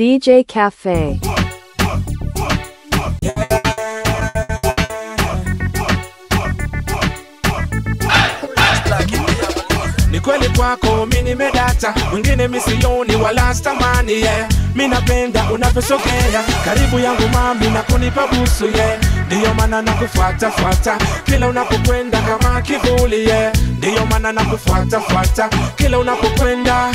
DJ Cafe. Ni kweli kwako mimi nimedata, mwingine misioni wala stamani yeah. Mimi napenda unavyosogea karibu yangu mami na kunipa busu yeah. Ndiyo maana nakufuata fuata kila unapokwenda kama kivuli yeah. Ndiyo maana nakufuata fuata kila unapokwenda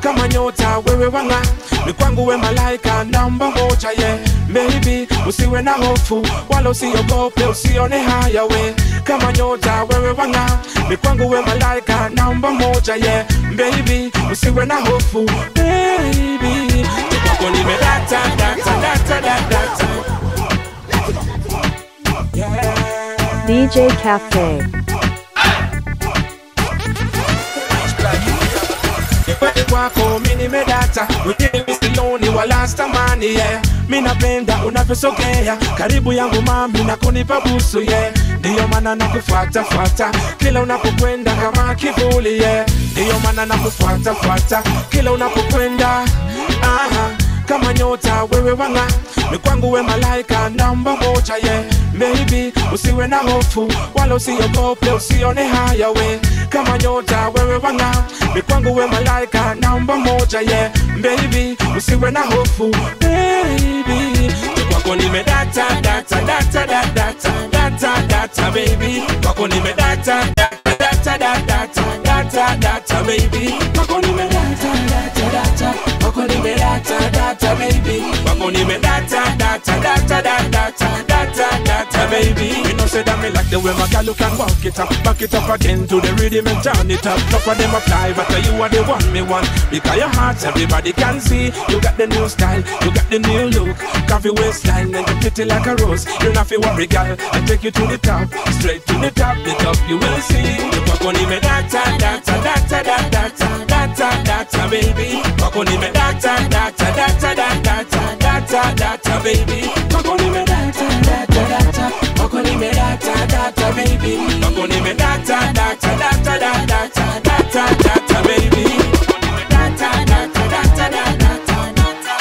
kama nyota wewe wanga, ni kwangu we malaika namba moja yeah. Baby usiwe na hofu wala usiogope usione haya we, kama nyota wewe wanga, ni kwangu we malaika namba moja yeah. Baby usiwe na hofu baby, kwako nimedata data data data yeah. DJ Cafe. Kweli kwako mimi nimedata, mwingine misioni wala stamani yeah. Mimi napenda unavyosogea karibu yangu mami na kunipa busu yeah. Ndiyo maana nakufuata fuata kila unapokwenda kama kivuli yeah. Ndiyo maana nakufuata fuata kila unapokwenda kama nyota wewe wanga, ni kwangu we malaika namba moja yeah. Baby usiwe na hofu wala usiogope usione haya we, kama nyota wewe wanga, ni kwangu we malaika namba moja yeah. Baby usiwe na hofu baby, kwako nimedata data data data data data baby, kwako nimedata data data data data data baby, kwako nimedata data data, kwako nimedata data baby, kwako nimedata data data data data data baby. You know say that me like the way my girl look and walk it up, back it up again to the rhythm and turn it up. Top of them apply, but you are the one me want, because your heart everybody can see. You got the new style, you got the new look, coffee waistline and you pretty like a rose. You not feel worry girl, I take you to the top, straight to the top you will see. Kwako nimedata data data data data data baby, kwako nimedata data data data data data baby, kwako nimedata data data, kwako nimedata data baby, kwako nimedata data data data data data baby, kwako nimedata data data data data baby.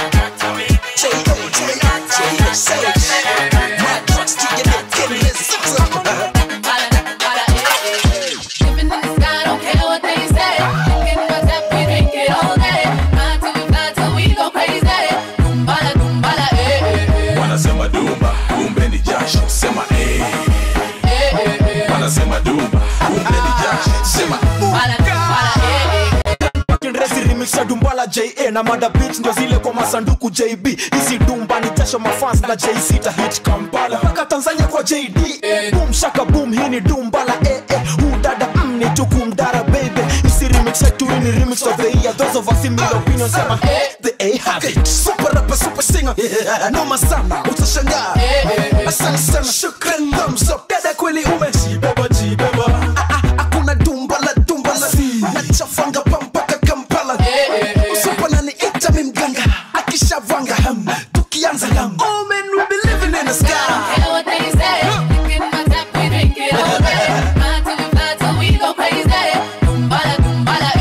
Dumbala JA na mada beat ndio zile kwa masanduku JB. Hizi dumba ni jasho mafans na J6 ta hit Kampala mpaka Tanzania kwa JD. Boom shaka boom, hii ni Dumbala dada ni tukumdara baby. Hizi remix yetu ni remix of the year. Those of us similar opinions sema the A have it. Super rapper super singer noma sana utashangaa. Asante sana shukran thumbs up dada kweli umejibeba jibeba. Hakuna Dumbala nachafanga mpaka Kampala. Usipana ni ita mimganga akishavanga tukianza lang. Oh man we be living in the sky. I don't care what they say. Look at my tap, we drink it all day. Man till we fly till we go crazy. Dumbala dumbala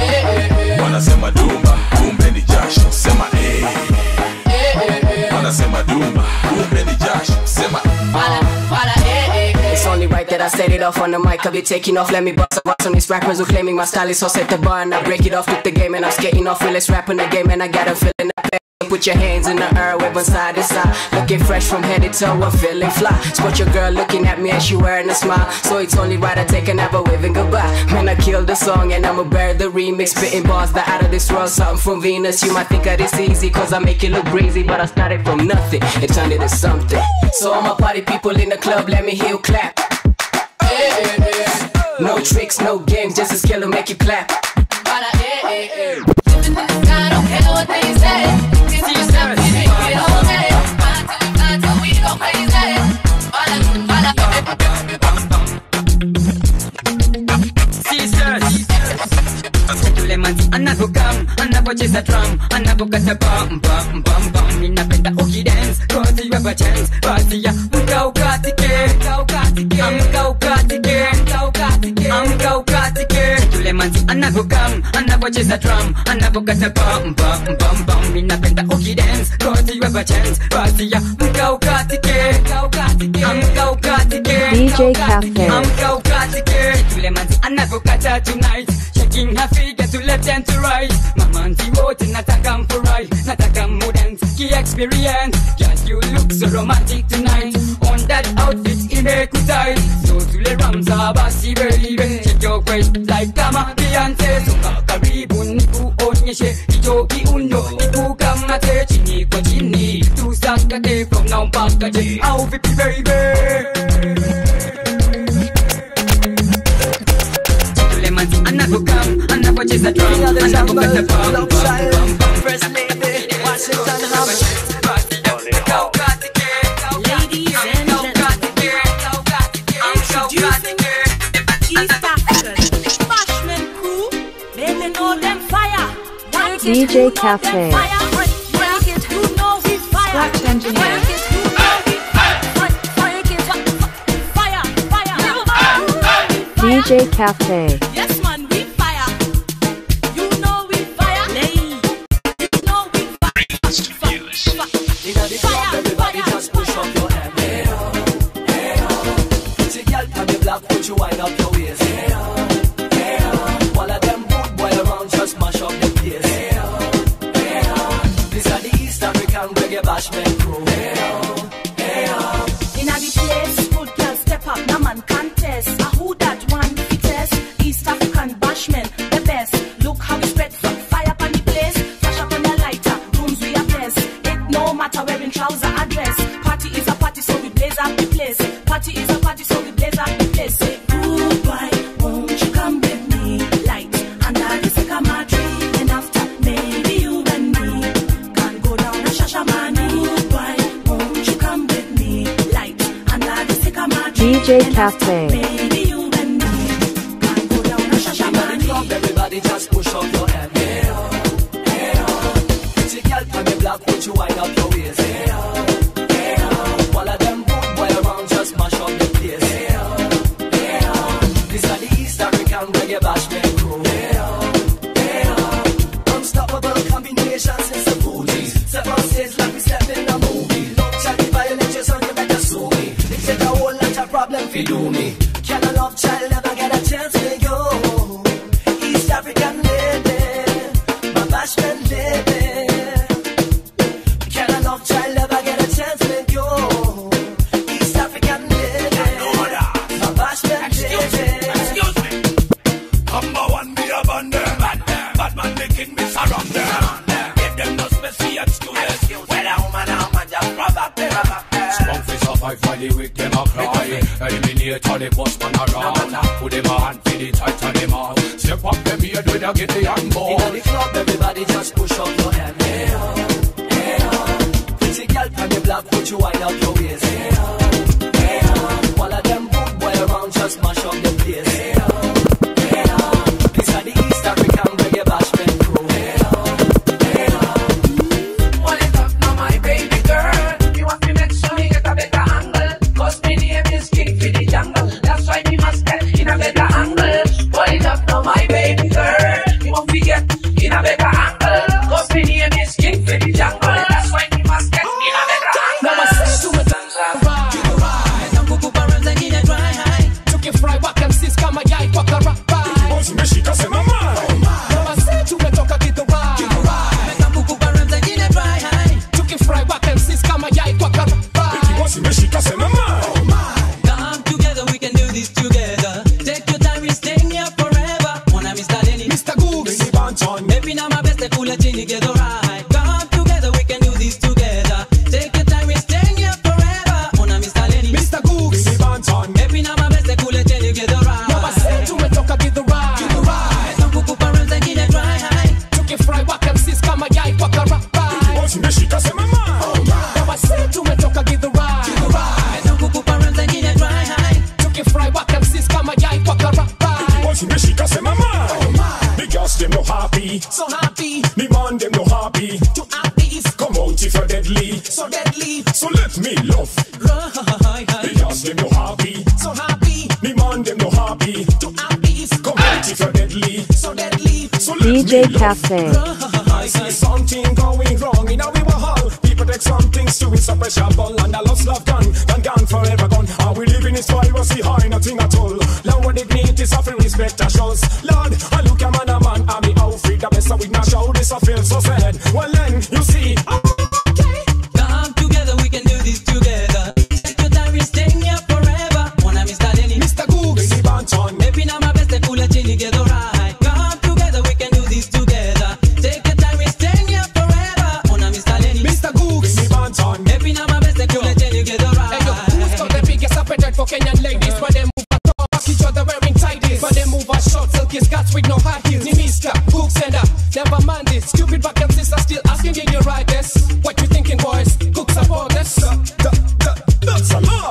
wanasema dumba kumbe ni jasho sema wanasema dumba kumbe ni jasho sema It's only right that I set it off on the mic. I'll be taking off, let me bust a box on these rappers who claiming my style is so set the bar. And I break it off with the game and I'm skating off, realest rap in the game. And I got a feeling that pain. Put your hands in the air, wave on side to side. Looking fresh from head to toe, I'm feeling fly. Spot your girl looking at me and she wearing a smile. So it's only right I take another waving goodbye. Man, I killed the song and I'ma bear the remix. Spitting bars that out of this world, something from Venus. You might think that it's easy cause I make it look breezy, but I started from nothing and turned it to something. So all my party people in the club, let me hear you clap. No tricks, no games, just a skill to make you clap. Living in the sky, I don't care what they say. It's yourself, you drink it all day. Fly till we go crazy. Anavokam, anavocheza drum, anavokata bam bam bam bam. Ninapenda uki dance, cause you have a chance. Basi ya mka ukatike, amka ukatike, amka ukatike. manzi anavokam, anavocheza drum, anavokata bam bam bam bam. Ninapenda ukidance, cause you have a chance. Basi ya mkaukatike, mkaukatike, DJ Cafe. mkaukatike. Yule manzi anavokata tonight, shaking her figure to left and to right. Mamanzi wote nataka mfurai, nataka mudance, ki experience. Just you look so romantic tonight. On that outfit imekutai, so tule ramza basi baby. Check your waist like kama Beyonce. Soka karibu nikuonyeshe hicho kiuno, nikukamate chini kwa chini, tusakate from now mpaka je. Au vipi baby? Yule manzi anavokam, anavocheza drum, anavokata bam bam bam bam. First lady, Washington Harvard. Ladies and East African Bashman crew, they know them fire. DJ Cafe. Who know we fire? Scratch engineer. DJ Cafe. Yes man, we fire. You know we fire. You know we fire. Inna the club, everybody just push up your hand. Hey oh, hey oh. Pretty girl from the block, put you wind up your waist. Hey oh, hey oh. All of them good boy around, just mash up the place. Hey oh, hey oh. This are the East African reggae bashment crew. Hey oh, hey oh. Inna the place, good girl step up, no man contest. Who that one fittest? East African Bashman, the best. Look how we spread from fire on the place. Flash up on the lighter, rooms we are blessed. It no matter wearing trouser or dress. Party is a party, so we blaze up the place. Party is a party, so we blaze up the place. Say goodbye, won't you come with me? Light under the sycamore tree, and after maybe you and me can go down a Shashamane. Goodbye, won't you come with me? Light under the sycamore tree. DJ Cafe. Baby, you and me can go down a Inna the Shashamane. club, everybody just push up your hand. Hey oh, hey oh. Pretty girl from the block, put you wind up your waist. Hey oh, hey oh. All of them good boy around, just mash up the place. Hey oh, hey oh. This are the East African reggae bashment crew. Hey oh, hey oh. Unstoppable combinations, it's a booty. Step on stage like we step in a movie. Love child, if I let you son, you better sue me. It take a whole lot of problem for do me. Can a love child never get a chance to go? East African lady, my bashment lady. Can a love child never get a chance to go? East African lady, my bashment lady. Excuse me. Number one, be a bundle. Bad man making me surround them. Give them no special excuses. Well, a woman just rub them. Strong face survive while the weak them a cry. Eliminate all the boss man around. Put them a hand for the tight and them out. Step up them here with a get the young boy. Inna the club, everybody just push up your hand. Hey oh, hey oh. Pretty girl from the block, put you wind up your waist. Hey oh, hey oh. All of them good boy around, just mash up the place. Hey oh, hey oh. These are the East African reggae bashment crew. Hey oh, hey oh. Hold it up now, my baby girl. You want me make sure me get a better angle. Cause me name is King for the jungle. That's why me must get in a better angle. Hold it up now, my baby girl. You want me get in a better angle. Cause me name is King for the jungle. That's why me must get in a better angle. Now I say to me dancer, ride. Now kuku parents and in a dry high. Took it fry back and sis kama yai kwa karapa. Umeshika sema mai. Now I say to me toka kitu ride. Now kuku parents and in a dry high. Took it fry back and sis kama yai kwa karapa. Umeshika sema mai. Come together, we can do this together. Take your time, we're staying here forever. Wanna miss that any Mr. Googs. maybe now my best, I pull a chin together, right? Come together, we can do this together. Take your time, we're staying here forever. Wanna miss that any Mr. Googs. maybe now my best, I pull a chin together, right? Now I say to me toka kitu ride. Some cuckoo parents and in a dry high. Took it fry back and sis kama yai kwa karapa. Umeshika sema mai. Now I say to me toka kitu ride. Some cuckoo parents and in a dry high. Took it fry back and sis kama yai kwa karapa. Umeshika sema mai. The girls them no happy. So happy The man them no happy. to have peace. Come out if you're deadly. So deadly. So let me love. The girls them no happy. So happy The man them no happy. to have peace. Come out if you're deadly. DJ Cafe. I see something going wrong in our hall. People take some things to it, pressure ball and a lost love gone forever gone. How we living is privacy high, nothing at all. Lower dignity, suffering respect our shows. Lord, I look a man, I'm the outfit, the best with my show. This I feel so sad. Well then, you see. Come together, we can do this together. Take your time, we staying here forever. Wanna Mr. Lenny, Mr. Googs, Baby Banton. maybe now my best, cool and chilly, get alright. Come together, we can do this together. Take your time, we staying here forever. Wanna Mr. Lenny, Mr. Googs, Baby Banton. maybe now my best, cool and chilly, get alright. Who's got the biggest appetite for Kenyan ladies? But they move a top, back each other wearing tighties. But they move a short, silky skirts with no high heels. Ni Mr. Googs sender, never mind this. Stupid back and sister still asking, did you write this? What you thinking, boys? Cooks support this.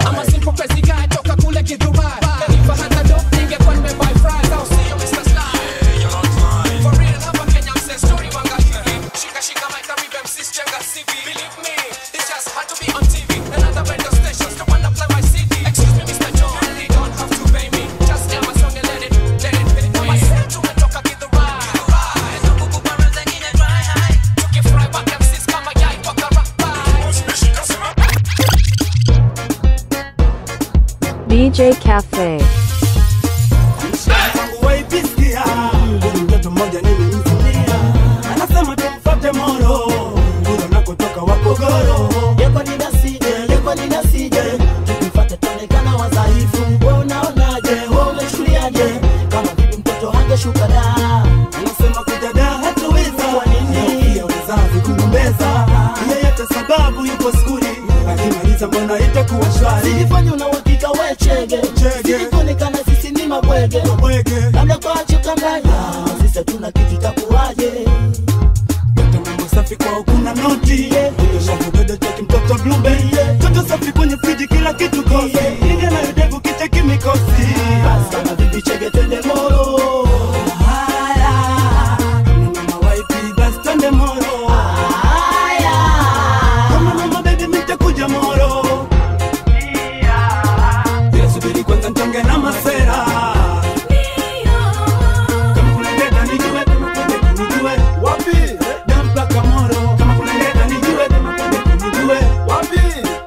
I'm a simple crazy guy, talk a cool like you do right. If I had a dope thing, get one me by fries. I'll see you, Mr. Star. For real, have a Kenyan say story, wanga TV. Shika, mic, and rhythm, sis, jenga, CV. Believe me, it just had to be on TV. And other radio stations don't wanna play my CD. Excuse me, Mr. John, you really don't have to pay me. Just hear my song and let it play. I said to me, talk a get the ride. Took it fry back and sis, come a guy, talk a rap by. DJ Cafe. Mtoto mmoja nilimsikia anasema tumfuate moro ndio nakotoka Wapogoro. Yeko ninasije tukifuate tuonekana wadhaifu. Wewe unaonaje? Wewe umeshuliaje? Kama vipi mtoto hangeshuka da. Anasema kudada hatuweza. Kwa nini? Pia wazazi kugombeza. Yeye hata sababu yupo skuli. Akimaliza mbona itakuwa shwari. Sijifanye una uhakika wewe chege. Sijikuonekana sisi ni mabwege. Labda kwa chuka mbaya. Sisi tuna kitu takuaje. Mtoto mambo safi kwa kuna noti. Ndio shafu dodo cheki mtoto Blueberry. Mtoto safi kwenye friji kila kitu kosi. Ninge na yudevu kicheki mikosi. Basi kama vipi chege twende moro. Haya. Mama waipi basi twende moro. Haya. Mama baby nitakuja moro. Bila subiri kwanza ntonge na masera. Kama kuna ndeta nijue, kama kuna nijue. Wapi? Dampaka moro. Kama kuna ndeta nijue, kama kuna nijue. Wapi?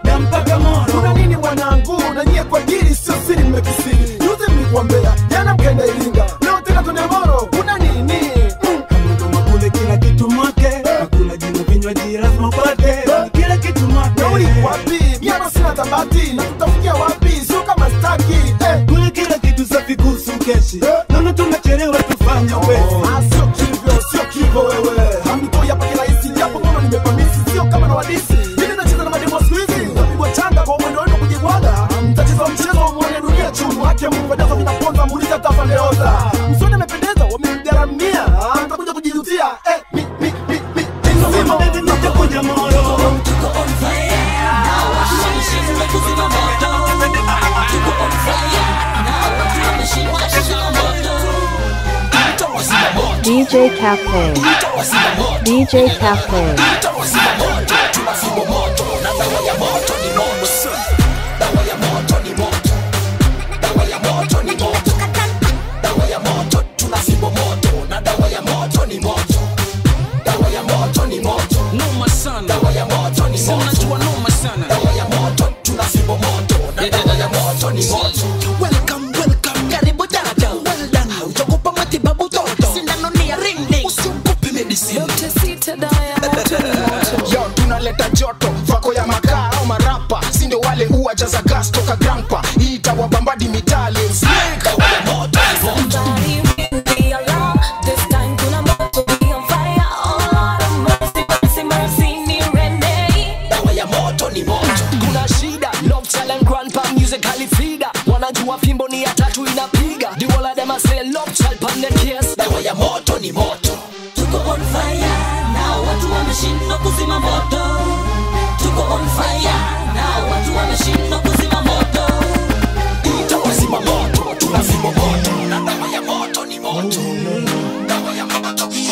Dampaka moro. Kuna nini wanangu? Na nyie kwa dili sio siri mmekisiri. Juzi mlikuambia, jana mkaenda Iringa. Leo tena tune moro. Kuna nini? Kama kule kila kitu mwake. Hakuna jina vinywaji lazima upate. Kila kitu mwake. Nauli wapi? Miano sina tabati. Na tutafikia wapi? Sio kama staki. Kule kila kitu safi kuhusu keshi. Naona tunachelewa tufanye wezi. Sio kivyo wewe. Hamtoi hapa kila hisi. Japo ngono nimepamisi. Sio kama na wadisi. Mimi nacheza na mademo siku hizi. Utapigwa changa kwa mwendo wenu kujibwaga. Mtacheza mchezo wa muone dunia chumu. Haki ya Mungu pedazo vinaponza. Muuliza tafandeoza. Msoni amependeza. Wamemgaramia. Mtakuja kujijutia. Sima baby nitakuja moro. Tuko on fire now, washishimwe kuzima moto. Tuko on fire now, washishimwe kuzima moto. DJ Cafe. DJ Cafe. Tunafimbo moto na dawa ya moto ni moto. Dawa ya moto ni moto. Dawa ya moto ni moto. Dawa ya moto tunafimbo moto na dawa ya moto ni moto. Dawa ya moto ni moto. Noma sana. Dawa ya moto ni moto. Unajua noma sana. Dawa ya moto tunafimbo moto na dawa ya moto ni moto. Welcome, karibu dada. Well done. Haujakupa matibabu toto. Sindano ni ya ring. Usiogope medicine. Yo, tunaleta joto, vako ya makaa au marapa. Sinde wale huwa jaza gas toka grandpa. Hii itawabambadi mitali. Dawa ya moto ni moto. Dawa ya moto ni moto. Kuna shida, love talent grandpa musically feeder. Wanajua fimbo ni ya tatu inapiga. The whole of them a say love child pan the case. Dawa ya moto ni moto. Tuko on fire now, watu wameshindwa kuzima moto. Tuko on fire now, watu wameshindwa kuzima moto. Itawazima moto, tunafimbo moto na dawa ya moto ni moto. Dawa ya moto ni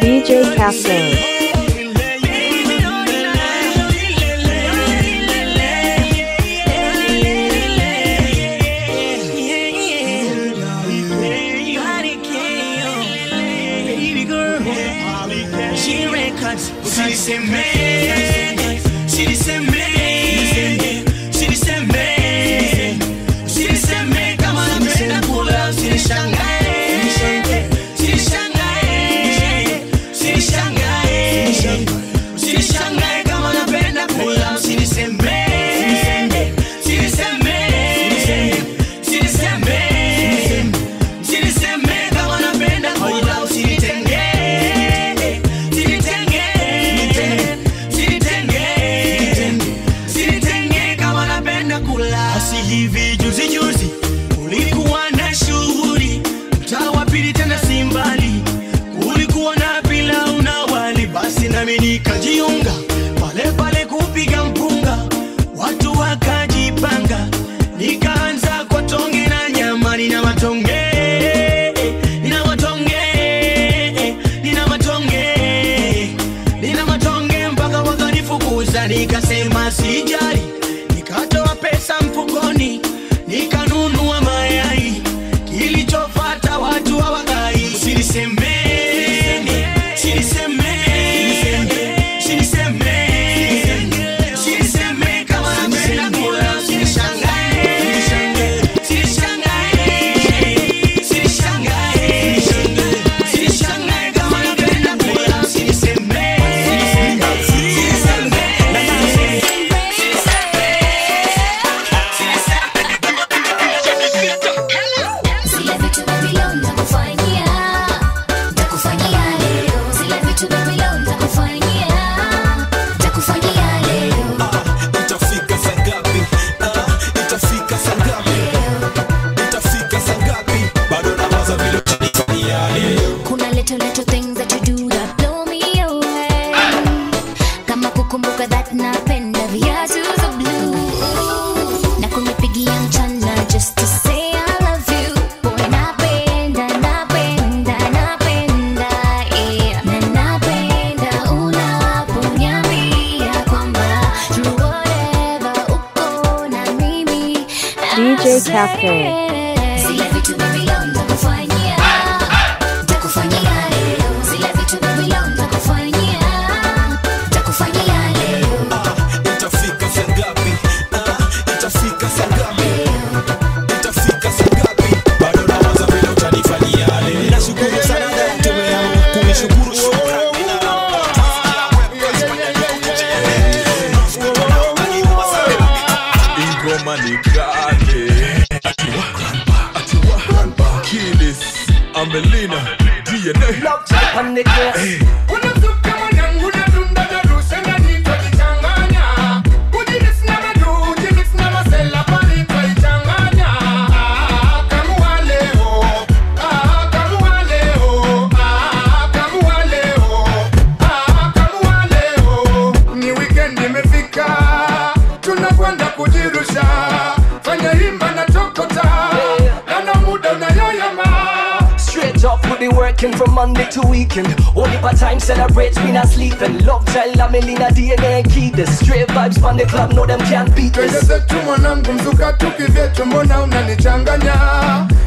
DJ Cafe. si hivi juzi juzi kulikuwa na shughuli mtaa wa pili tena si mbali, kulikuwa na pilau na wali, basi nami nikajiunga pale pale kupiga mpunga, watu wakajipanga, nikaanza kwa tonge na nyama, nina matonge mpaka wakanifukuza, nikasema sijali, nikatoa pesa mfukoni, nikanunua mayai, kilichofuata watu hawakai, sinisemeni, sinisemeni, sinisemeni kama napenda kula, sinishangae, sinishangae kama napenda kula, sinisemeni. DJ Cafe. Melina, DNA. Love type and nigga. Ni weekend imefika, tunakwenda kujirusha, fanya himba na tokota, na muda unayoyama. Straight up, we'll be working from Monday to weekend. Only part time celebrate, we not sleeping. Love child, Melina, DNA, key this. Straight vibes from the club, no them can't beat this. Twende zetu mwanangu mzuka tukivyetu, mbona unanichanganya?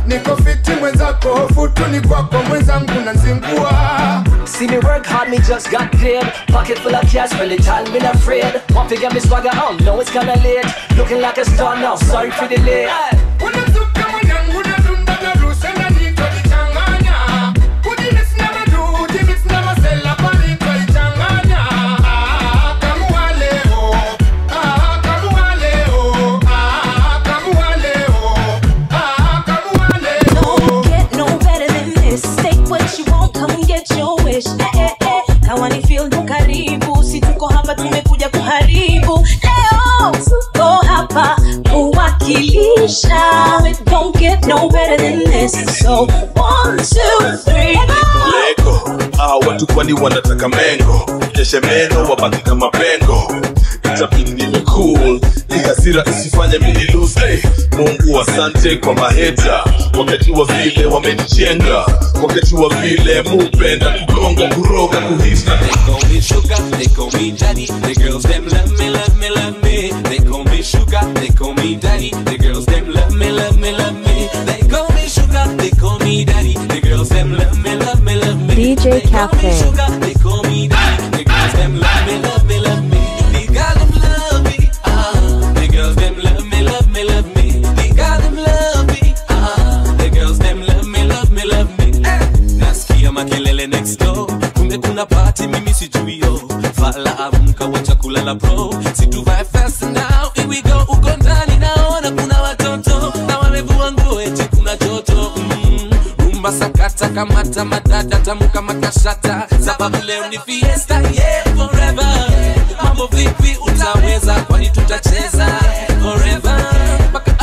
Niko fiti mwenzako, hofu tu ni kwako mwenzangu nanzingua. See me work hard, me just got paid. Pocket full of cash, really time been afraid. Want to get me swagger on, know it's kinda late. Looking like a star now, sorry for the delay. Don't get no better than this. So 1, 2, 3. Lego, watu kwani wanataka mengo, keshe meno wabaki kama pengo. Itabidi niwe cool, hii hasira isifanye mimi lose. Hey, Mungu asante kwa maheta, wakati wa vile wamenijenga, wakati wa vile mupenda kugonga, kuroga, kuhisa. They call me sugar, they call me daddy. The girls them love me, love me, love me. They call me sugar, they call me daddy. The girls them love me, love me, love me. They call me sugar, they call me daddy. The girls them love me, love me, love me. DJ Cafe. They call me daddy. The girls them love me, love me, love me. The girls them love me, the girls them love me, love me, love me. The girls them love me, the girls them love me, love me, love me. Nasikia makelele next door, kumbe kuna party mimi sijui yo. Fala amka wacha kulala bro, situ vibe fast now, here we go. Uko ndani naona kuna watoto na wamevua nguo eti kuna joto. Rumba sakata kamata madada tamu kama kashata, sababu leo ni fiesta, yeah forever. Mambo vipi utaweza, kwani tutacheza forever mpaka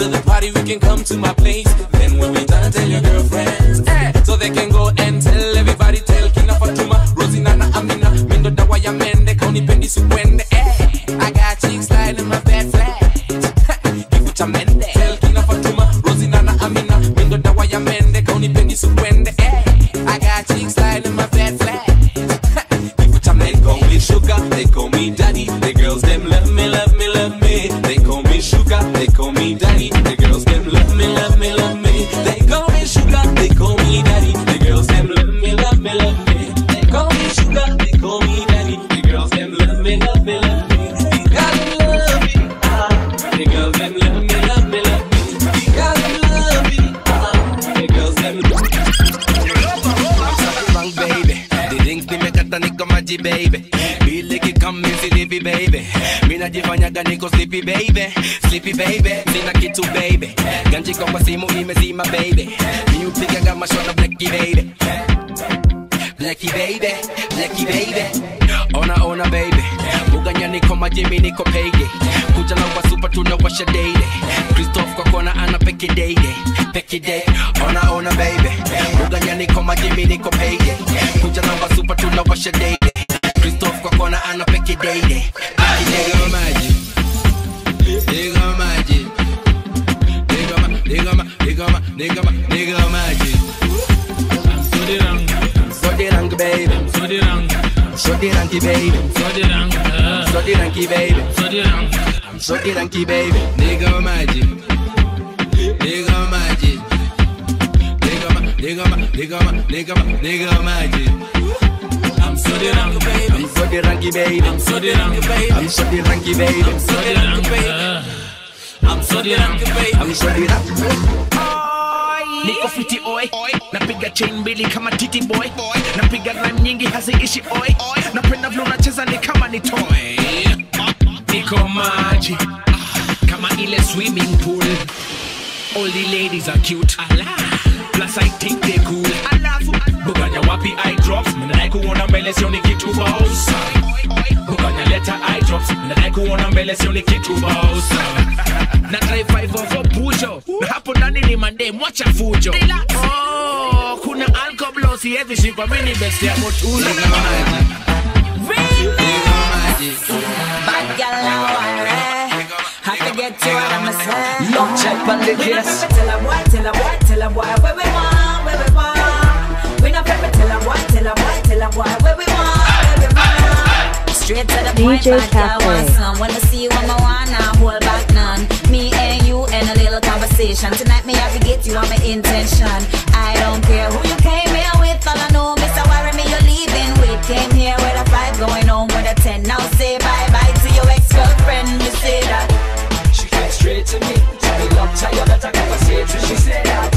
After the party, we can come to my place. Then when we done, tell your girlfriends. So they can go and tell everybody. Tell Kina Fatuma, Rosinana, Amina, Mindo Dawaya Mende, Koni Pendi Sukwende. I got chicks sliding in my bed flat. Give it a mende. Tell Kina Fatuma, Rosinana, Amina, Mindo Dawaya Mende, Koni Pendi Sukwende. I got chicks sliding in my bed flat. Give it a mende. They call me sugar, they call me daddy. The girls them love me, love me, love me. They call me sugar, they call me daddy. The girls them love me, love me, love me. They call me sugar, they call me daddy. The girls them love me, love me, love me. They call me sugar, they call me daddy. The girls them love me, love me, love me. The girls them love me, the girls them love me, love me, love me. The girls them love me, the girls them love me. Wrong baby, the things me make a niko maji baby. Feel like it come in sleepy baby. Me najifanyaga niko sleepy baby, sleepy baby. Sina kitu baby, ganji kwa simu imezima baby. Mi upigaga mashona blacky baby, blacky baby, blacky baby. Ona baby, uganya niko maji mi niko payday. Kuja na wa super tunawasha daily. Christoph kwa kona ana peke day, peke day. Ona baby, uganya niko maji mi niko payday. Kuja na wa super tunawasha daily. Christoph kwa kona ana peke day, peke day. Nigga magic, nigga magic. I'm so the wrong baby. I'm so the wrong baby. I'm so the wrong baby. I'm so the wrong baby. Nigga magic, nigga magic. Nigga magic. I'm so the wrong baby. I'm so the wrong baby. I'm so the wrong baby. I'm so the wrong baby. I'm so the wrong baby. I'm so the wrong baby. I'm so the wrong baby. Niko fiti oi, napiga chain mbili kama titi boy, napiga rhyme nyingi haziishi oi, napenda vile unacheza ni kama ni toy. Niko maji kama ile swimming pool. All the ladies are cute, plus I think they cool. Buganya wapi eye drops, minadai kuona mbele sioni kitu boss. Buganya leta eye drops, minadai kuona mbele sioni kitu boss. Na drive 5 Pujo, na hapo ndani ni mande mwacha fujo. Oh, kuna alcohol siwezi shikwa mimi best ya motuza. Bad girl now have to get to what I'm saying. Love check on the case. Tell a boy, where we want, where we want. We not prefer tell a boy, where we want. Straight to the point, DJ bad girl want some. Wanna see what I wanna, hold back none. Me and you and a little conversation. Tonight me have to get you on my intention. I don't care who you came here with, all I know, Mr. Worry me you're leaving with. Came here with a 5, going home with a 10. Now say bye-bye to your ex-girlfriend, you say that. She came straight to me, tell me love tired that I conversation. She said that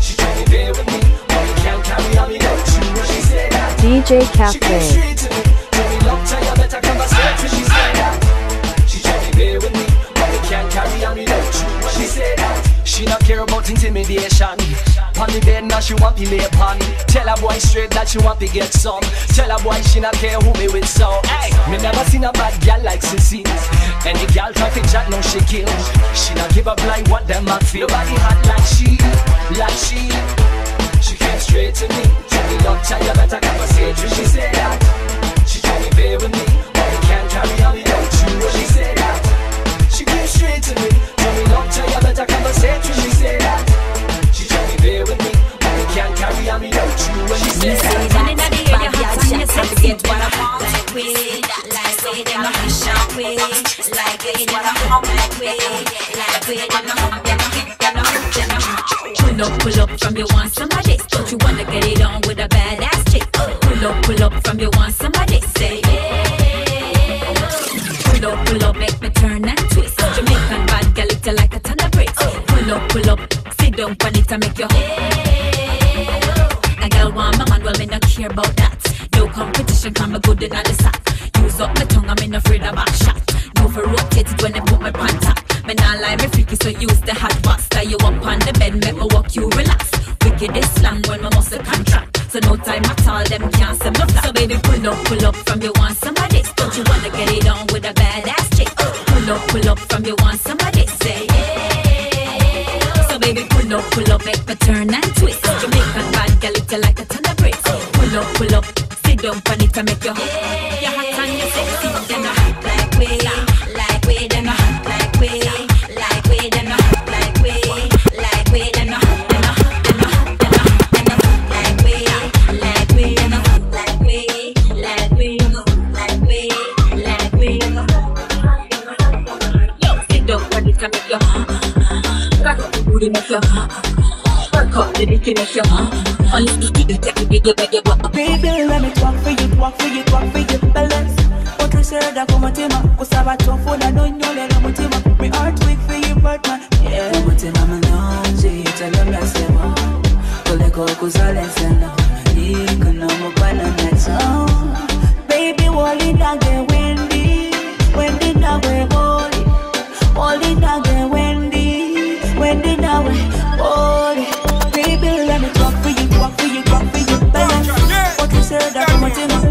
she tried to bear with me, but we can't carry on without you. She said that DJ she came Cafe. straight to me, tell me love tired that I conversation. She said that she tried to bear with me, but we can't carry on without you. She said that she not care about intimidation. On the bed now she want to lay upon. Tell a boy straight that she want to get some. Tell a boy she not care who me with so. Hey, me never seen a bad girl like Sissy. Any girl try to chat now she kill. She not give up like what them a feel. Nobody hot like she, like she. She came straight to me. Tell me love child better conversation. She said that she try to bear with me, but we can't carry on without you. She said that she came straight to me. Tell me love child better conversation. She said that she try to bear with me, but we can't carry on without you. She said that bad girl chance have to get what I want with. Like way them a push up with. Like way them a hum like way. Like way them a hum, them a hit, them a hum, them a hum. Pull up from you want somebody. Don't you wanna get it on with a badass chick? Pull up from you want somebody. Say yeah. Pull up, make me turn and twist. Jamaican bad girl, it like a ton of bricks. Pull up, sit down on it and make your a girl want my man, well me not care about that. No competition, come me good in the sack. Use up my tongue, I'm in afraid of back shot. No for rotate it when they put my pants up. Me not lie, me freaky, so use the hot box. Tie you up on the bed, make me walk you relax. Wicked is slang when my muscle contract. So no time at all, them can't say me flat. So baby, pull up from you want somebody. Don't you wanna get it on with a badass chick? Pull up from you want somebody. Say yeah. pull up, make me turn and twist. Jamaican bad girl, it like a ton of bricks. Pull up, sit down on it and make you hot. You hot and you sexy, then I hot like way, then I hot like way, then I hot like way, then I hot, then I hot, then I hot, then I hot, then I hot like way, then I hot like way, Yo, sit down on it and make you hot. Back up the booty, make you hot. Work up the dick, make you hot. Only if you take it, you make you hot. Baby, let me talk for you, balance. Otusera kwa mutima, kusaba tofuda nonyole na mutima. Me heart weak for you, partner. Yeah, mutima manonji, italenda sema. Koleko kuzale sana, iko no mubana neto. Baby, wali nage Wendy nawe body. Wali nage Wendy nawe body. Baby, let me talk for you, balance. Otusera kwa mutima,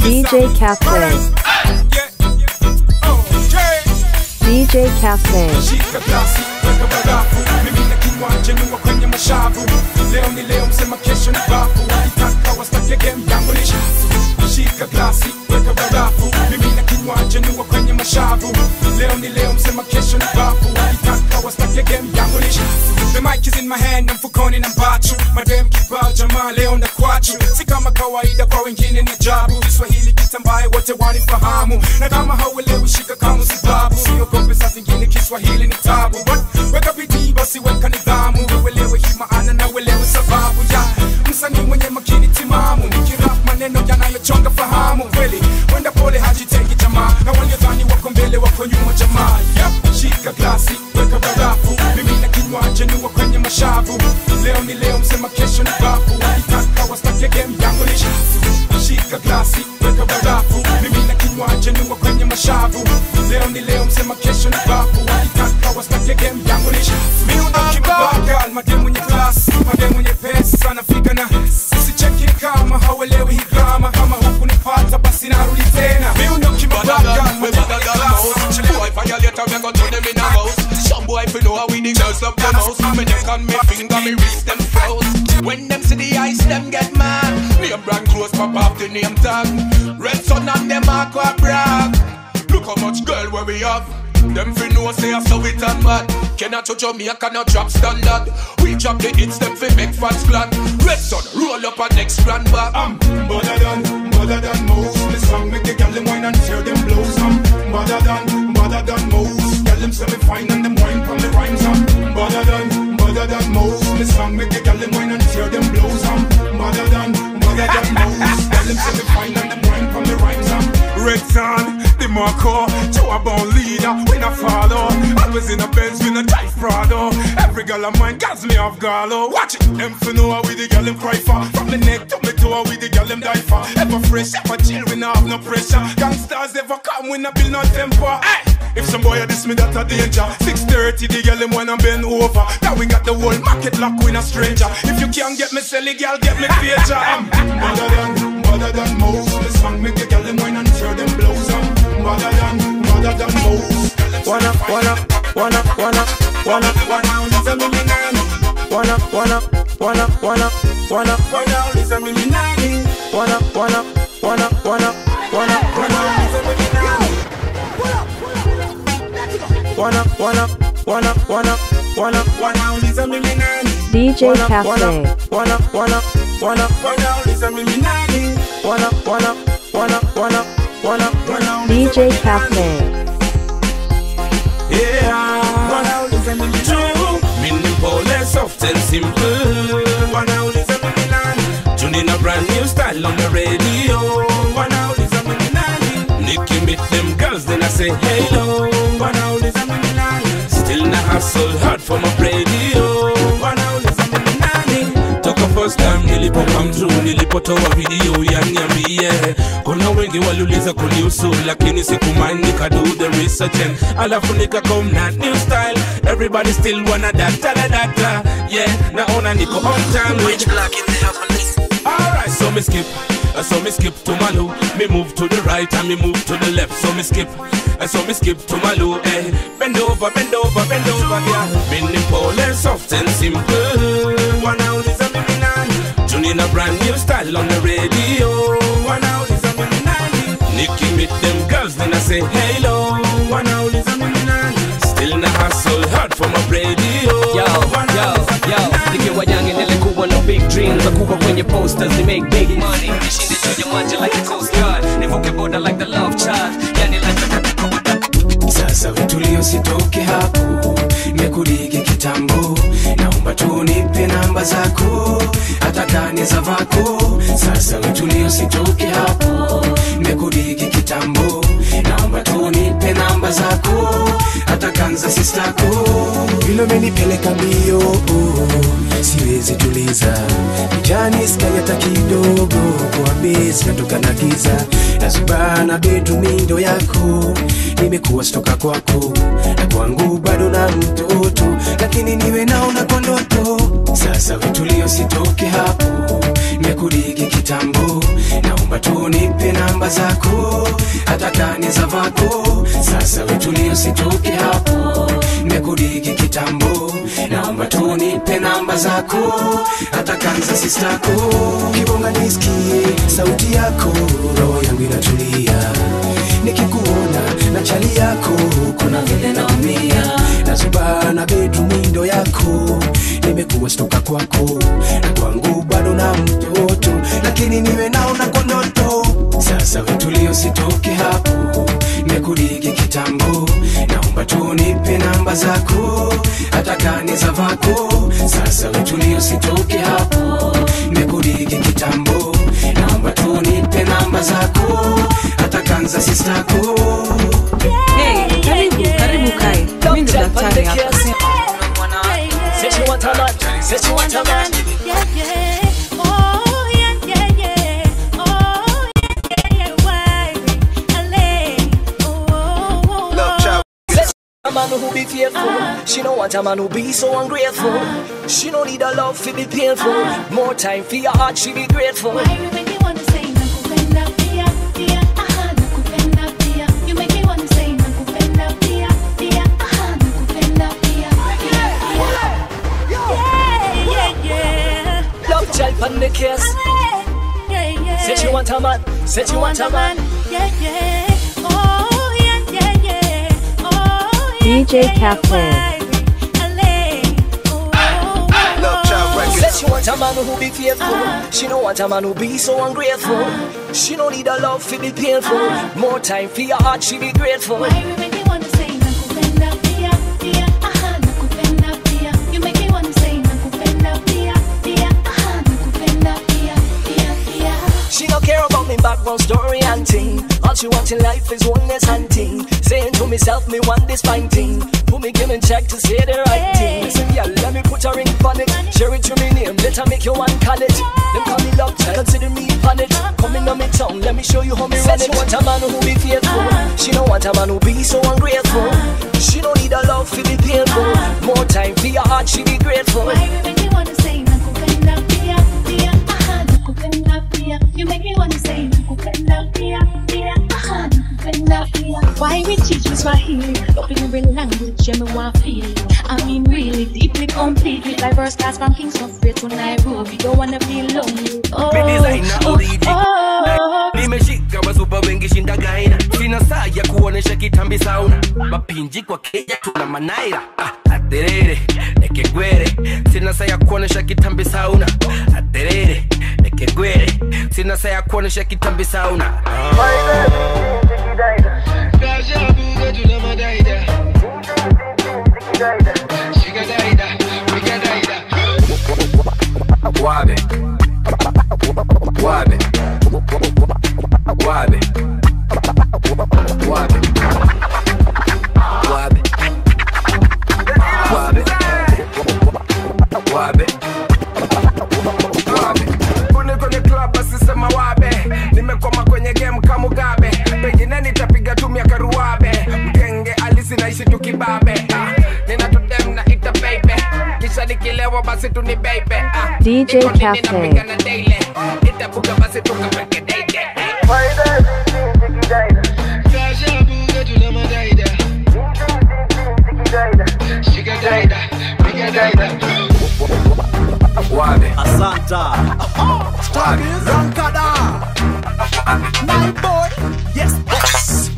DJ Cafe. DJ Cafe. Shika glasi, weka barafu. Mimi na kinywaji niwa kwenye mashavu. Leo ni leo, msema kesho ni bafu. Wakitaka wastake game yangu ni shafu. Shika glasi, weka barafu. Mimi na kinywaji niwa kwenye mashavu. Leo ni leo, msema kesho ni bafu. Wakitaka wastake game yangu ni shafu. The mic is in my hand, na mfukoni na mbachu. Madem kibao jamaa leo na kwachu. Si kama kawaida kwa wengine ni jabu. Kiswahili kitambaye wote wanifahamu. Na kama hauelewi shika kama sababu. Siogope saa zingine Kiswahili ni tabu. Weka bidii basi weka nidhamu. Uelewe hii maana na uelewe sababu ya msanii mwenye makini timamu. Nikirap maneno yanayochonga fahamu. Kweli wenda pole hajiteki jamaa. Na waliodhani wako mbele wako nyuma jamaa. Shika glasi, weka barafu. Mimi na kinywaji niwa kwenye mashavu. Leo ni leo, msema kesho ni bafu. Wakitaka wastake game yangu ni shafu. Shika glasi, weka barafu. Mimi na kinywaji niwa kwenye mashavu. Leo ni leo, msema kesho ni bafu. Wakitaka wastake game yangu ni shafu. Mimi unakibagal, mademu mwenye class, mademu mwenye pesa nafika na usicheki kama hauelewi hii drama. Kama huku nipata basi narudi tena. Mimi unakibagal, mademu mwenye class. Boy, violator, we go turn them in a house. Some boy, if you know how we the girls love them house. Me neck and me finger, me wrist them froze. When them see the ice, them get mad. Name brand clothes, pop off the name tag. Red sun and them aqua brag. Look how much girl where we have. Them fi know say I saw it and bad. Cannot touch on me, I cannot drop standard. We drop the hits, them fi make fans glad. Red sun, roll up a next grand back. Better than most. Me song make the girl them wine and tear them blows. Better than most. Girl them say me fine and them wine from the rhymes. Better than most. Me song make the girl them wine and tear them blows. Better than most. Girl them say me fine and them wine from the rhymes. Red Sun, the Marco, Joe a born leader, when I follow. Always in a Benz, when I drive Prado. Every girl of mine gas me off gallo. Watch it, them for know how we the girl them cry for. From the neck to me toe, we the girl them die for. Ever fresh, ever chill, we not have no pressure. Gangsters ever come, we not build no temper. Hey! If some boy a diss me, that's a danger. 6:30, the girl them wanna bend over. Now we got the whole market lock, we not stranger. If you can't get me silly, girl, get me pager. Better than most. The song make the girl them wine and tear them blows. Better than most. Wanna listen me nani. Wanna listen me nani. Wanna listen me nani. DJ Cafe. DJ Cafe. Yeah, meaning Paul soft and simple. Tuning a brand new style on the radio. Nicky meet them girls, then I say hello. Still not hustle hard for my radio. Toka first time nilipokam through, nilipotoa video ya niambie. Kuna wengi waliuliza kunihusu, lakini sikumind nika do the research and alafu nika come na new style. Everybody still wanna data. Yeah, naona niko on time. Which black in the police. Alright, so me skip So me skip to my loo. Me move to the right and me move to the left. So me skip to my loo. Eh. Bend over, yeah. Mini pole, soft and simple. 1 hour is a million. Tuning a brand new style on the radio. 1 hour is a million. Nicky meet them girls, then I say hello. 1 hour is a million. Still in the hustle, hard for my radio. Yo, nikiwa young nilikuwa no big dreams. Wakuwa kwenye posters, they make big money. Nishinde juu ya maji like the coast guard. Nivuke border like the love child. Yani like the... Sasa vitulio sitoke hapo, nimekudigi kitambo. Naomba tu nipe namba zako, hata kani za vako. Sasa vitulio sitoke hapo, nimekudigi kitambo. Naomba tu nipe namba zako, hata kanza sistako. Vile umenipeleka mbio, siwezi tuliza. Kijani sky hata kidogo, kwa base natoka na giza. Nazubana bedroom window yako, nimekuwa stoka kwako. Na kwangu bado na mtoto, lakini niwe naona kwa ndoto. Sasa vitulio sitoke hapo, nimekudigi kitambo. Naomba tu nipe namba zako, hata kani za vako. Sasa vitulio sitoke hapo, nimekudigi kitambo. Naomba tu nipe namba zako, hata kanza sistako. Kibonga nisikie sauti yako, roho yangu inatulia. Nikikuona na chali yako, kuna vile naumia. Nazubana bedroom window yako, nimekuwa stoka kwako. Na kwangu bado na mtoto, lakini niwe naona kwa ndoto. Sasa vitulio sitoke hapo, nimekudigi kitambo. Naomba tu nipe namba zako, hata kani za vako. Sasa vitulio sitoke hapo, nimekudigi kitambo. Naomba tu nipe namba zako, hata kanza sistako. Hey, karibu kai. Mimi ndo daktari hapa. Said you want a man, said you want a man. Yeah, yeah. Oh, yeah, yeah, yeah. Oh, yeah, yeah, yeah. Why? LA. Oh. Love child. A man who be faithful. She don't want a man who be so ungrateful. She don't need a love to be painful. More time for your heart, she be grateful. Why you make me wanna say nakupenda pia pia aha nakupenda pia. You make me wanna say nakupenda pia pia aha nakupenda pia. Yeah. Love child on the case. Yeah. Said you want a man, said you want a man. Yeah. Oh, yeah. Oh, DJ Kathleen. Said she want a man who be faithful. She don't want a man who be so ungrateful. She don't need a love to be painful. More time for your heart, she be grateful. Why you make me wanna say nakupenda pia pia aha nakupenda pia. You make me wanna say nakupenda pia pia aha nakupenda pia pia. She don't care about me background story and thing. All she wants in life is oneness and thing. Saying to myself, me want this fine thing. Put me give and check to say the right thing. Listen, yeah, let me put a ring on it. Share it to me name, let her make you one call it. Them call me love child, consider me on it. Coming on me tongue, let me show you how me run it. She want a man who be faithful. She don't want a man who be so ungrateful. She don't need a love to be painful. More time for your heart, she be grateful. Why you make me wanna say nakupenda pia pia aha nakupenda pia. You make me wanna say nakupenda pia pia aha nakupenda pia. Why we teach me Swahili? Up in every language, yeah, me want feel it. I mean really, deeply complete. With diverse class from Kingston straight to Nairobi. Don't wanna be lonely. Nimeshika wasupa wengi shinda gaina. Sina saa ya kuonesha kitambi sauna. Mapinji kwa Kenya tuna manaira. Aterere, nekegwere. Sina saa ya kuonesha kitambi sauna. Aterere, nekegwere. Sina saa ya kuonesha kitambi sauna. Wabe, wabe, wabe, wabe, wabe, wabe, wabe, wabe. Kune kwenye club asisema wabe. Nimekoma kwenye game kama Mugabe. Pengine nitapiga tu miaka ruabe. Mgenge alisi naishi tukibabe. Nina tudem na ita baby. Kisha nikilewa basi tu ni baby. DJ Cafe. Itabuga basi tukapeke bad. Rankada. My boy. Yes, boss.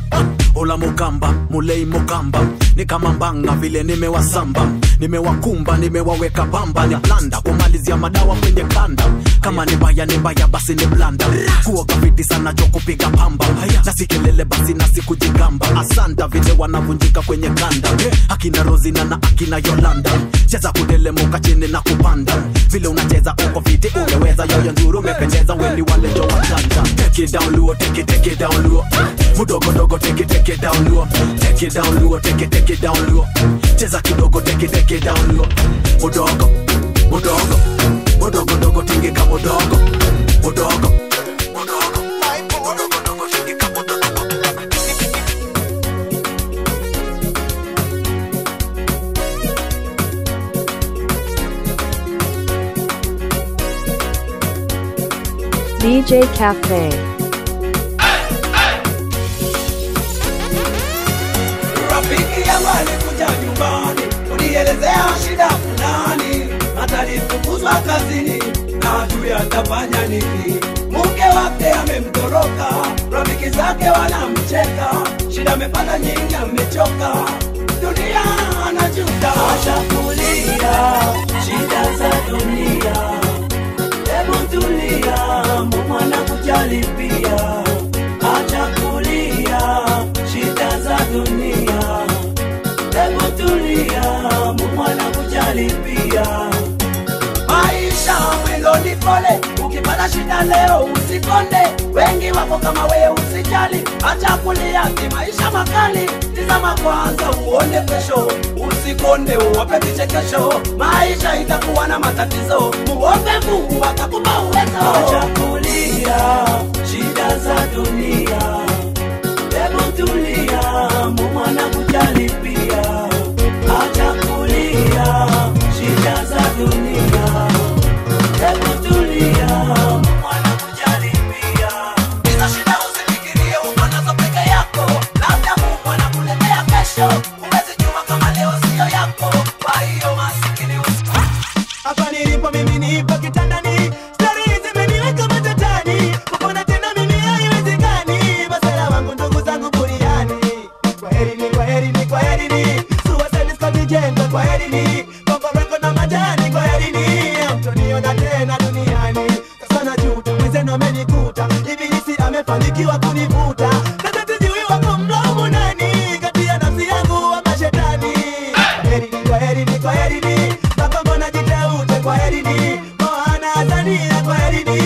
Ola Mugamba, Mulei Mugamba, ni kama mbanga vile nimewasamba, nimewakumba, nimewaweka bamba, ni blanda kumalizia madawa kwenye kanda. Kama ni mbaya basi ni blanda. Kuoga viti sana cho kupiga pamba. Na sikelele basi na sikujigamba. Asanda vile wanavunjika kwenye kanda. Akina Rozina na akina Yolanda. Cheza kudelemuka chini na kupanda. Vile unacheza uko viti umeweza. Yoyo nzuru umependeza weni wale jo watanda. Take it down low, take it down low. Mudogo dogo take it down low. Take it down low, take it down low. Cheza kidogo take it down low. Mudogo dogo tingika mudogo tingika mudogo. DJ Cafe. Rafiki yangu alikuja nyumbani, unielezea shida fulani, atalifukuzwa kazini na ajui atafanya nini. Mke wake amemtoroka, rafiki zake wanamcheka, shida amepata nyingi, amechoka, dunia anajuta. Ashakulia shida za dunia, hebu tulia, Mungu anakujali pia. Achakulia shida za dunia, hebu tulia, Mungu anakujali pia. Maisha mwendo ni pole, ukipata shida leo usikonde. Wengi wako kama wewe usijali, acha kulia, si maisha makali. Tizama kwanza uone kesho, usikonde uwape vichekesho. Maisha itakuwa na matatizo, muombe Mungu atakupa uwezo. Acha kulia shida za dunia, hebu tulia, Mungu anakujali pia. Acha kulia shida za dunia, hebu tulia, Mungu anakujali pia. Hizo shida usifikirie uko nazo peke yako, labda Mungu anakuletea kesho. Huwezi jua kama leo sio yako, kwa hiyo masikini usiku. Hapa nilipo mimi nipo kitandani, stari zimeniweka matatani, kupona tena mimi haiwezekani. Masela wangu ndugu zangu buriani, kwaherini, suicide squad jengo, kwaherini, bongo reko na majani, kwaherini. Hamtoniona tena duniani, sasa najuta, mwenzenu amenikuta, ibilisi amefanikiwa kunivuta. Sasa sijui wako mlaumu nani, kati ya nafsi yangu ama shetani. Kwaherini, makongo na jiteute, kwaherini, Moana Azania, kwaherini.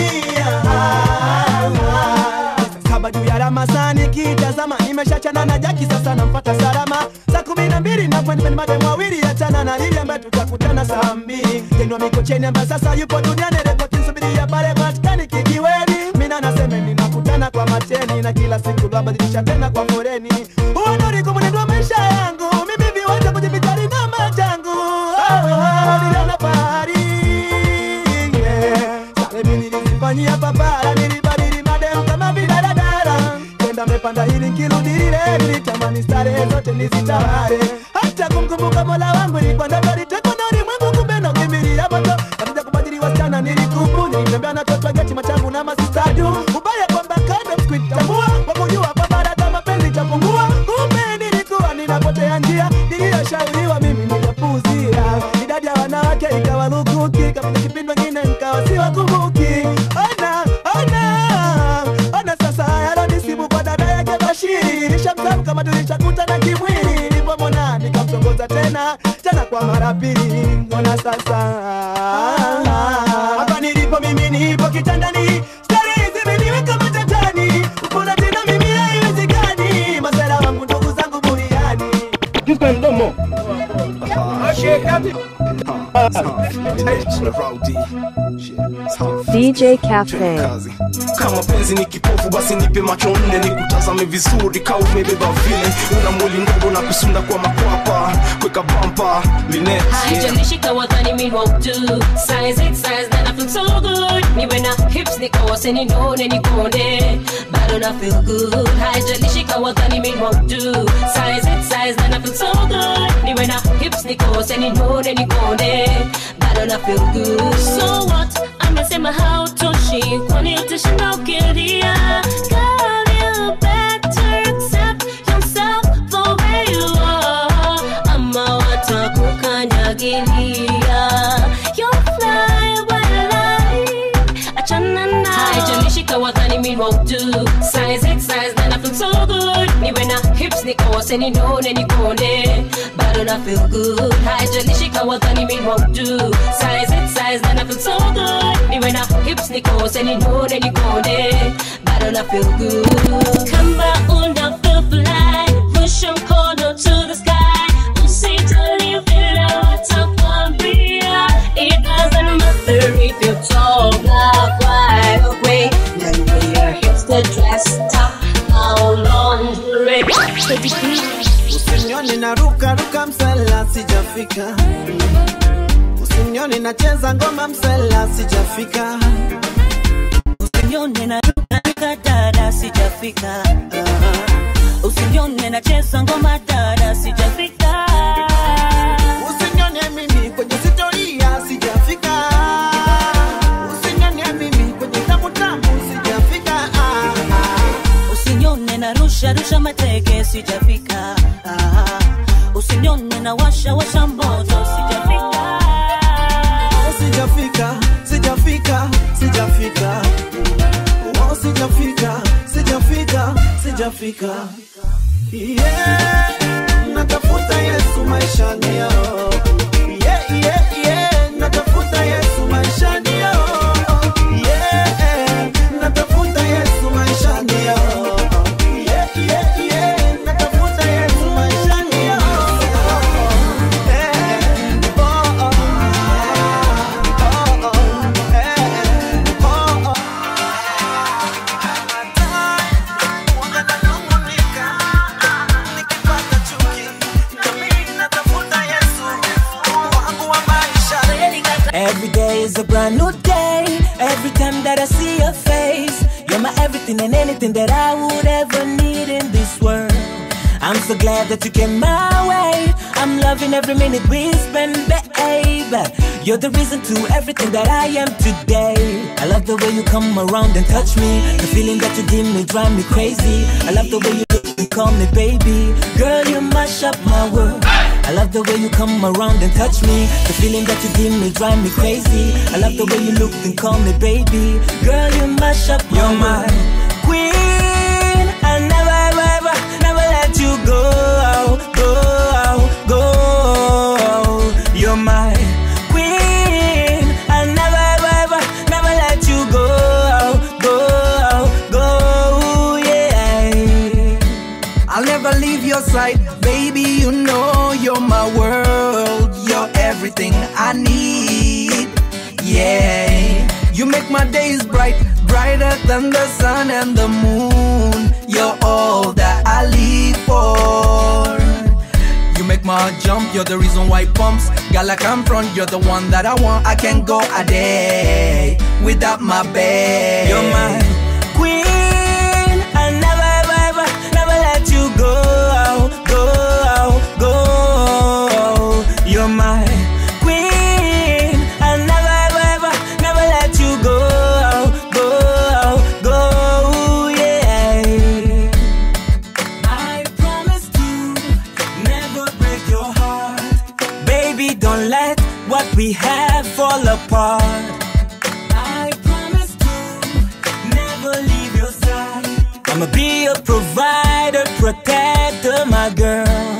Saba juu ya Ramasani kitazama, nimeshachana na Jaki sasa namfuata salama. Saa 12 na kwenda mademu wawili, achana na lile ambaye tutakutana saa 2. Tendo Mikocheni ambaye sasa yupo duniani, rekodi subiria pale Vatikani kijiweni. Mina nasema ninakutana kwa mateni, na kila siku babadilisha tena kwa foreni. Uonori kumunendwa maisha yangu, mimi viwanja kujivitari na machangu. Niliona pahari, sale mimi nilizifanyia papara, nilibadili mademu kama vidaradara. Kenda mepanda hili nkirudi lile, nilitamani starehe zote nizitawale. Hata kumkumbuka Mola wangu ilikuwa ndoto, nilitekwa na ulimwengu kumbe nakimbilia moto. Katika kubadili wasichana nilikubu, nilitembea na toto geti machangu na masistadu. Ubaya kwamba kando sikuitambua, kwa kujua kwamba hata mapenzi itapungua. Kumbe nilikuwa ninapotea njia, niliyoshauriwa mimi nikapuuzia. Idadi ya wanawake ikawa lukuki, kapita kipindi wengine nikawa siwakumbuki. Ona sasa yanisibu kwa dada yake Bashiri. Nishamsabu kama tulishakutana kimwili, nilipomwona nikamtongoza tena kwa mara pili. Ona sasa hapa nilipo mimi nipo kitandani, stari zimeniweka matatani, kupona tena mimi haiwezekani. Masela wangu ndugu zangu buriani, Kisko mdomo DJ Cafe. Kama penzi ni kipofu basi nipe macho nne, nikutazame vizuri kau umebeba vile. Una mwili ndogo na kusunda kwa makwapa, kweka bumper Linet. Haijalishi kawadhani mimi walk do size it size then I feel so good. Niwe na hips nikawase ninone nikonde, bado na feel good. Haijalishi kawadhani mimi walk do size it size then I feel so good. Niwe na hips nikawase ninone nikonde, bado na feel good. So what? I'm wamesema hautoshi, kwani utashinda ukilia. Girl, you better accept yourself for where you are, ama watakukanyagilia. You'll fly away, achana na haijalishi kawadhani mi won't do. Size it, size, then I feel so good. Niwe na hips nikose ninone nikone, bado na feel good. Haijalishi kawadhani mi won't do. Size it, size, then I feel so good. Niwe na hips nikose ninone nikone, bado na feel good. Kamba una feel fly, push your corner to the sky. Usijali vile watakwambia, it doesn't matter if you're tall, black, white or gray. Then your hips the dress top, how long red. Usinione na ruka msela sijafika. Usinione nacheza ngoma msela sijafika. Usinione na ruka dada sijafika. Usinione nacheza ngoma dada sijafika. Usinione mimi kwenye historia sijafika. Usinione mimi kwenye tamu sijafika. Usinione na rusha mateke sijafika. Usinione na washa moto sijafika. Sijafika. Oh, sijafika. Yeah, natafuta Yesu maishani yao. Yeah, natafuta Yesu maishani yao. Yeah, natafuta Yesu maishani yao. Yeah, natafuta Yesu maishani yao. Every day is a brand new day. Every time that I see your face, you're my everything and anything that I would ever need in this world. I'm so glad that you came my way. I'm loving every minute we spend, babe. You're the reason to everything that I am today. I love the way you come around and touch me. The feeling that you give me drive me crazy. I love the way you call me baby. Girl, you mash up my world. I love the way you come around and touch me. The feeling that you give me drive me crazy. I love the way you look and call me baby. Girl, you mash up my world. You're my queen. I never let you go. You're my queen. I never let you go. Yeah. I'll never leave your side, baby. You know you're my world. You're everything I need. Yeah. You make my days brighter than the sun and the moon. You're all that I live for. You make my heart jump, you're the reason why it pumps. Girl, I come front, you're the one that I want. I can't go a day without my babe. You're my queen. I never let you go. You're my queen. I never let you go. Yeah. I promise to never break your heart. Baby, don't let what we have fall apart. I promise to never leave your side. I'ma be a provider, protector, my girl.